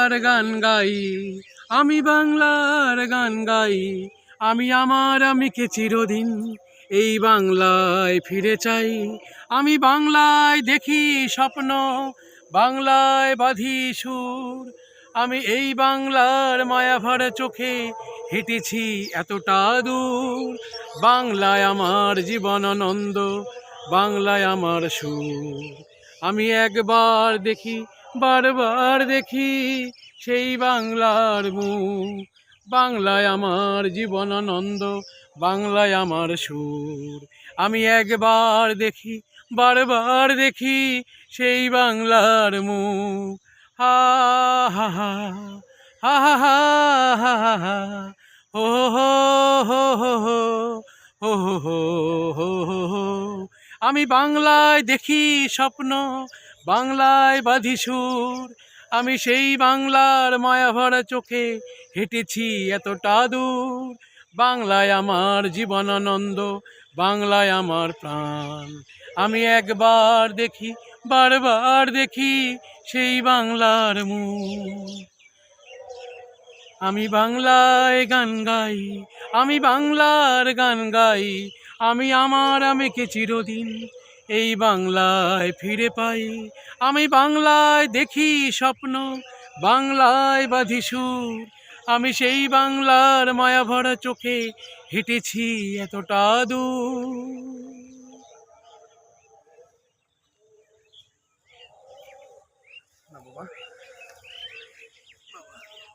বাংলার গান গাই, আমি বাংলার গান গাই। আমি চিরদিন এই বাংলায় ফিরে চাই। আমি বাংলায় দেখি স্বপ্ন, বাংলায় বাঁধি সুর। আমি এই বাংলার মায়া ভরা চোখে হেঁটেছি এতটা দূর। বাংলায় আমার জীবন আনন্দ, বাংলায় আমার সুর। আমি একবার দেখি, বারবার দেখি সেই বাংলার মুখ। বাংলায় আমার জীবন আনন্দ, বাংলায় আমার সুর। আমি একবার দেখি, বারবার দেখি সেই বাংলার মুখ। হা হা হা হা হা হা হা হা হা হো হো হো হো হো হো হো হো হো হো হো। আমি বাংলায় দেখি স্বপ্ন, বাংলায় বাঁধি সুর। আমি সেই বাংলার মায়া ভরা চোখে হেঁটেছি এতটা দূর। বাংলায় আমার জীবন আনন্দ, বাংলায় আমার প্রাণ। আমি একবার দেখি, বারবার দেখি সেই বাংলার মুখ। আমি বাংলায় গান গাই, আমি বাংলার গান গাই। আমিকে চিরদিন এই বাংলায় ফিরে পাই। আমি বাংলায় দেখি স্বপ্ন, বাংলায় বাঁধি সুর। আমি সেই বাংলার মায়া ভরা চোখে হেঁটেছি এতটা দূর।